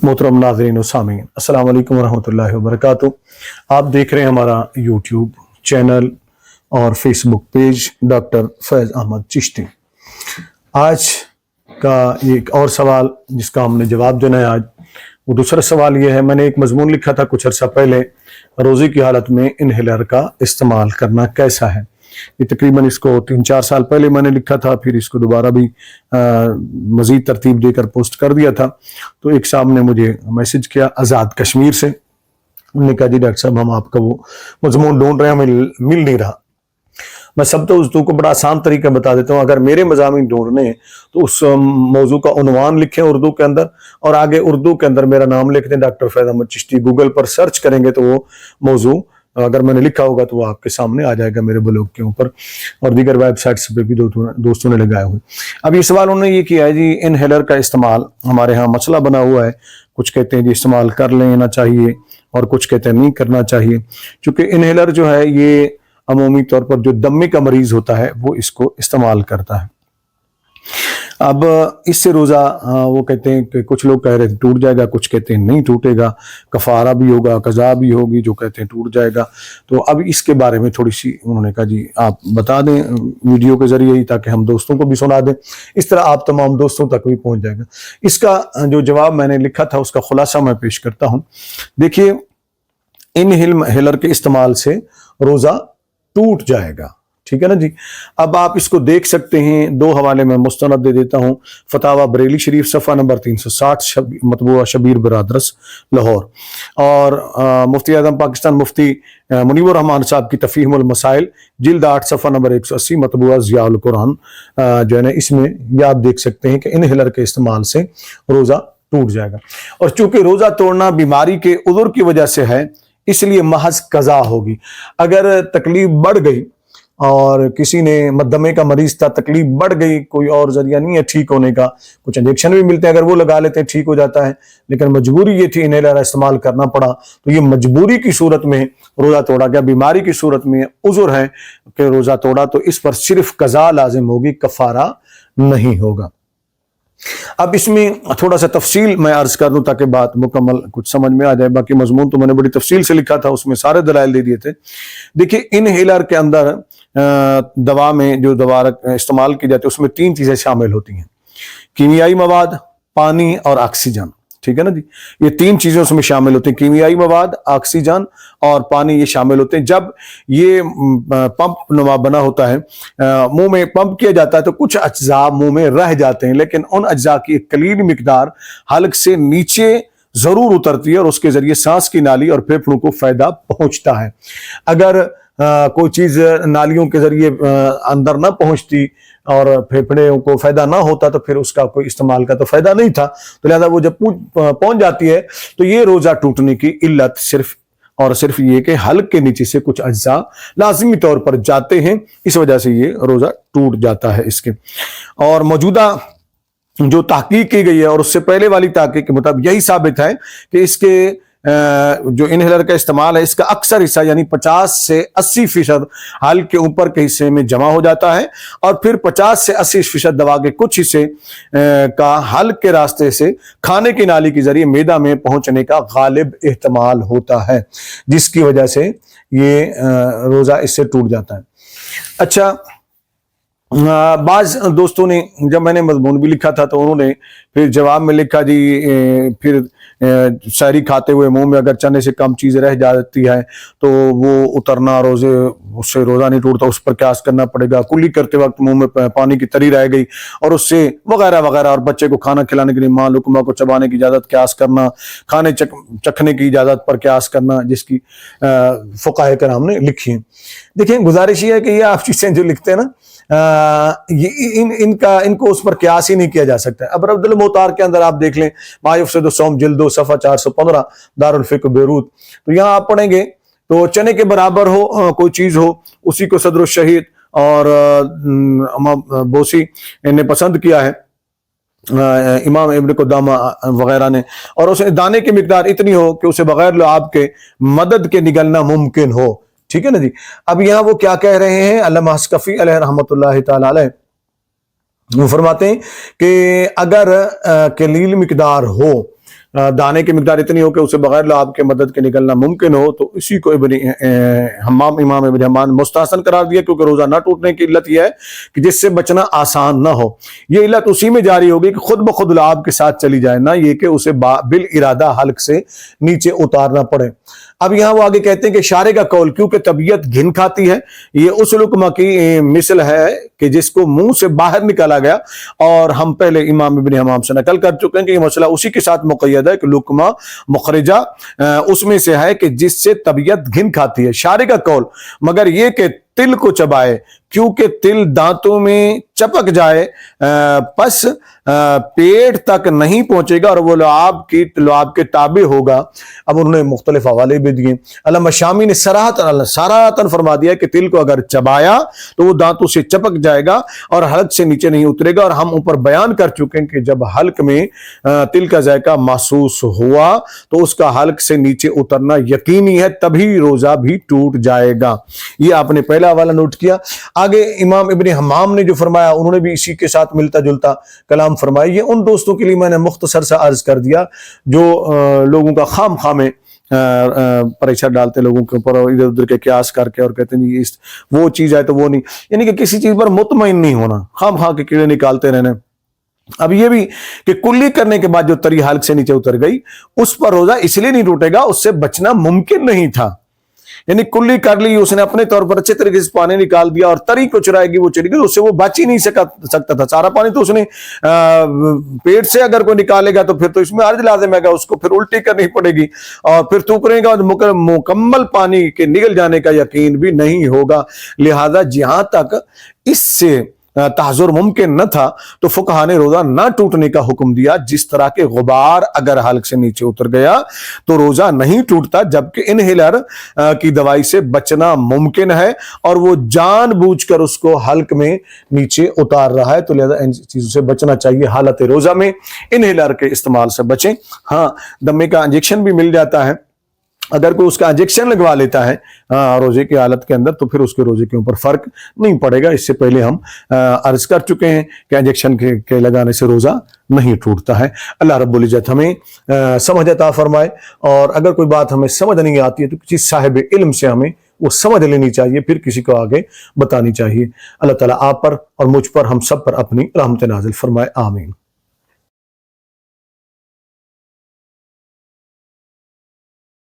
मोहतरम नाज़रीन व सामीन, अस्सलाम वालेकुम वरहमतुल्लाहि वबरकातुह। आप देख रहे हैं हमारा यूट्यूब चैनल और फेसबुक पेज डॉक्टर फैज़ अहमद चिश्ती। आज का एक और सवाल जिसका हमने जवाब देना है आज, वो दूसरा सवाल ये है, मैंने एक मजमून लिखा था कुछ अर्सा पहले, रोज़े की हालत में इनहेलर का इस्तेमाल करना कैसा है। ये तकरीबन इसको 3-4 साल पहले मैंने लिखा था, फिर इसको दोबारा भी मज़ीद तरतीब देकर पोस्ट कर दिया था। तो एक साहब ने मुझे मैसेज किया आज़ाद कश्मीर से, उन्होंने कहा जी डॉक्टर साहब हम आपका वो मजमून ढूंढ रहे हैं, हमें मिल नहीं रहा। मैं सब तो उस को बड़ा आसान तरीका बता देता हूँ, अगर मेरे मज़ामीन ढूंढने हैं तो उस मौजू का उन्वान लिखें उर्दू के अंदर और आगे उर्दू के अंदर मेरा नाम लिख दें डॉक्टर फैज़ अहमद चिश्ती। गूगल पर सर्च करेंगे तो वो मौजू अगर मैंने लिखा होगा तो वो आपके सामने आ जाएगा मेरे ब्लॉग के ऊपर, और दीगर वेबसाइट्स पे भी दोस्तों ने लगाए हुए। अब ये सवाल उन्होंने ये किया है जी, इनहेलर का इस्तेमाल हमारे यहाँ मसला बना हुआ है, कुछ कहते हैं जी इस्तेमाल कर लेना चाहिए और कुछ कहते हैं नहीं करना चाहिए। क्योंकि इनहेलर जो है ये अमूमी तौर पर जो दमे का मरीज होता है वो इसको इस्तेमाल करता है। अब इससे रोज़ा वो कहते हैं कि कुछ लोग कह रहे थे टूट जाएगा, कुछ कहते हैं नहीं टूटेगा, कफारा भी होगा, कज़ा भी होगी, जो कहते हैं टूट जाएगा। तो अब इसके बारे में थोड़ी सी उन्होंने कहा जी आप बता दें वीडियो के जरिए ही, ताकि हम दोस्तों को भी सुना दें, इस तरह आप तमाम दोस्तों तक भी पहुंच जाएगा। इसका जो जवाब मैंने लिखा था उसका खुलासा मैं पेश करता हूँ। देखिए, इनहेलर के इस्तेमाल से रोज़ा टूट जाएगा, ठीक है ना जी। अब आप इसको देख सकते हैं, दो हवाले में मुस्तनद दे देता हूँ। फतावा बरेली शरीफ सफ़ा नंबर 360 मतबूआ शबीर बरादरस लाहौर, और मुफ्ती आज़म पाकिस्तान मुफ्ती मुनीबुर रहमान साहब की तफ़हीमुल मसाइल जिल्द 8 सफ़ा नंबर 180 मतबूआ ज़ियाउल कुरान जो है ना, इसमें ये आप देख सकते हैं कि इनहेलर के इस्तेमाल से रोज़ा टूट जाएगा। और चूंकि रोज़ा तोड़ना बीमारी के उज़ुर की वजह से है, इसलिए महज कज़ा होगी। अगर तकलीफ बढ़ गई और किसी ने मद्दमे का मरीज था, तकलीफ बढ़ गई, कोई और जरिया नहीं है ठीक होने का, कुछ इंजेक्शन भी मिलते हैं, अगर वो लगा लेते हैं ठीक हो जाता है, लेकिन मजबूरी ये थी इनहेलर इस्तेमाल करना पड़ा, तो ये मजबूरी की सूरत में रोज़ा तोड़ा गया। बीमारी की सूरत में उज़ुर है कि रोज़ा तोड़ा, तो इस पर सिर्फ कज़ा लाजिम होगी, कफ़ारा नहीं होगा। अब इसमें थोड़ा सा तफसील मैं अर्ज कर दूं ताकि बात मुकम्मल कुछ समझ में आ जाए। बाकी मजमून तो मैंने बड़ी तफसील से लिखा था, उसमें सारे दलाइल दे दिए थे। देखिए, इनहेलर के अंदर दवा में जो दवा इस्तेमाल की जाती है उसमें 3 चीजें शामिल होती हैं, कीमियाई मवाद, पानी और ऑक्सीजन, ठीक है ना जी। ये 3 चीजें उसमें शामिल होती हैं, कीमियाई मवाद, ऑक्सीजन और पानी, ये शामिल होते हैं। जब ये पंप नुमा बना होता है, मुंह में पंप किया जाता है तो कुछ अज्जा मुंह में रह जाते हैं, लेकिन उन अज्जा की एक कलील मिकदार हल्क से नीचे जरूर उतरती है और उसके जरिए सांस की नाली और फेफड़ों को फायदा पहुंचता है। अगर कोई चीज नालियों के जरिए अंदर ना पहुंचती और फेफड़े को फायदा ना होता तो फिर उसका कोई इस्तेमाल का तो फायदा नहीं था। तो लिहाजा वो जब पहुंच जाती है तो ये रोजा टूटने की इल्लत सिर्फ और सिर्फ ये कि हल्क के नीचे से कुछ अज्जा लाजिमी तौर पर जाते हैं, इस वजह से ये रोजा टूट जाता है इसके। और मौजूदा जो तहकीक की गई है और उससे पहले वाली तहकीक के मुताबिक यही साबित है कि इसके जो इनहेलर का इस्तेमाल है, इसका अक्सर हिस्सा यानी 50 से 80% हल्क के ऊपर के हिस्से में जमा हो जाता है और फिर 50 से 80% दवा के कुछ हिस्से का हल्क के रास्ते से खाने की नाली के जरिए मैदा में पहुंचने का गालिब एहतमाल होता है, जिसकी वजह से ये रोजा इससे टूट जाता है। अच्छा, बाज दोस्तों ने जब मैंने मजमून भी लिखा था तो उन्होंने फिर जवाब में लिखा जी फिर सहरी खाते हुए मुंह में अगर चने से कम चीज रह जाती है तो वो उतरना रोजे उससे रोजा नहीं टूटता, उस पर क्यास करना पड़ेगा। कुल्ली करते वक्त मुंह में पानी की तरी रह गई और उससे वगैरह वगैरह, और बच्चे को खाना खिलाने के लिए मां लुकमा को चबाने की इजाजत क्यास करना, खाने चखने की इजाजत पर क्यास करना, जिसकी फुकाहे कराम ने लिखी है। देखिए, गुजारिश ये है कि ये आप चीजें जो लिखते हैं ना, इनको उस पर क्यास ही नहीं किया जा सकता। अब अब्दुल मोहतार के अंदर आप देख लें, मायुफ़सिदु सौम जिल्दो सफ़ा 415 दारुल फ़िक़्ह बेरूत, तो यहाँ आप पढ़ेंगे तो चने के बराबर हो कोई चीज हो उसी को सदर शहीद और बोसी ने पसंद किया है, इमाम इब्न कुदामा वगैरह ने, और उसे दाने की मिकदार इतनी हो कि उसे बगैर लो आपके मदद के निगलना मुमकिन हो, ठीक है ना जी। अब यहाँ वो क्या कह रहे हैं, अल्लामा हस्कफी अलैहि रहमतुल्लाहि तआला अलैह वो फरमाते हैं कि अगर कलील मिकदार हो دانے کی مقدار اتنی ہو کہ اسے بغیر لعاب کے مدد کے نکلنا ممکن ہو، تو اسی کو امام ابن حمام مستحسن قرار دیا، کیونکہ روزہ نہ ٹوٹنے کی علت یہ ہے کہ جس سے بچنا آسان نہ ہو۔ یہ علت اسی میں جاری ہوگی کہ خود بخود لعاب کے ساتھ چلی جائے، نہ یہ کہ اسے بالارادہ حلق سے نیچے اتارنا پڑے۔ اب یہاں وہ آگے کہتے ہیں کہ شارع کا قول کیونکہ طبیعت گھن کھاتی ہے، یہ اس لقمہ کی مثل ہے کہ جس کو منہ سے باہر نکالا گیا، اور ہم پہلے امام ابن حمام سے نقل کر چکے ہیں کہ یہ مسئلہ اسی کے ساتھ مقید ہے کہ لقمہ مخرجہ اس میں سے ہے کہ جس سے طبیعت گھن کھاتی ہے۔ شارع کا قول مگر یہ کہ تل کو چبائے، کیونکہ تل دانتوں میں چپک جائے پس پیٹ تک نہیں پہنچے گا اور وہ لعاب کے تابع ہوگا۔ اب انہوں نے مختلف حوالے بھی دیے۔ علامہ شامی نے صراحتاً فرما دیا کہ تل کو اگر چبایا تو وہ دانتوں سے چپک جائے گا اور حلق سے نیچے نہیں اترے گا، اور ہم اوپر بیان کر چکے ہیں کہ جب حلق میں تل کا ذائقہ محسوس ہوا تو اس کا حلق سے نیچے اترنا یقینی ہے، تبھی روزہ بھی ٹوٹ جائے گا۔ یہ آپ نے پہلا حوالہ نوٹ کیا۔ آگے امام ابن حمام نے جو فرمایا انہوں نے بھی اسی کے ساتھ ملتا جلتا کلام فرمایا۔ یہ ان دوستوں کے لیے میں نے مختصر سا عرض کر دیا جو لوگوں کا خام خامے پریشر ڈالتے لوگوں کے اوپر، ادھر ادھر کے قیاس کر کے اور کہتے ہیں وہ چیز ہے تو وہ نہیں، یعنی کہ کسی چیز پر مطمئن نہیں ہونا، خام خواہ کے کیڑے نکالتے رہنے۔ اب یہ بھی کہ کلی کرنے کے بعد جو تری حلق سے نیچے اتر گئی اس پر روزہ اس لیے نہیں ٹوٹے گا، اس سے بچنا ممکن نہیں تھا، یعنی کلی کر لی اس نے اپنے طور پر اچھے طریقے سے پانی نکال دیا اور تری کو چرائے گی وہ چلی گئی، اس سے وہ بچ ہی نہیں سکتا تھا، سارا پانی تو اس نے پیٹ سے اگر کوئی نکالے گا تو پھر تو اس میں عرض لازم ہے گا، اس کو پھر الٹی کرنی پڑے گی اور پھر تھوکنے گا، مکمل پانی کے نگل جانے کا یقین بھی نہیں ہوگا۔ لہذا جہاں تک اس سے تحذر ممکن نہ تھا تو فقہا نے روزہ نہ ٹوٹنے کا حکم دیا، جس طرح کے غبار اگر حلق سے نیچے اتر گیا تو روزہ نہیں ٹوٹتا، جبکہ انہیلر کی دوائی سے بچنا ممکن ہے اور وہ جان بوجھ کر اس کو حلق میں نیچے اتار رہا ہے، تو لہذا ان چیزوں سے بچنا چاہیے۔ حالت روزہ میں انہیلر کے استعمال سے بچیں۔ ہاں، دمے کا انجیکشن بھی مل جاتا ہے، اگر کوئی اس کا انجیکشن لگوا لیتا ہے روزے کی حالت کے اندر تو پھر اس کے روزے کے اوپر فرق نہیں پڑے گا۔ اس سے پہلے ہم عرض کر چکے ہیں کہ انجیکشن کے لگانے سے روزہ نہیں ٹوٹتا ہے۔ اللہ رب العزت ہمیں سمجھ عطا فرمائے، اور اگر کوئی بات ہمیں سمجھ نہیں آتی ہے تو کسی صاحب علم سے ہمیں وہ سمجھ لینی چاہیے، پھر کسی کو آگے بتانی چاہیے۔ اللہ تعالیٰ آپ پر اور مجھ پر، ہم سب پر اپنی رحمت نازل فرمائے، آمین۔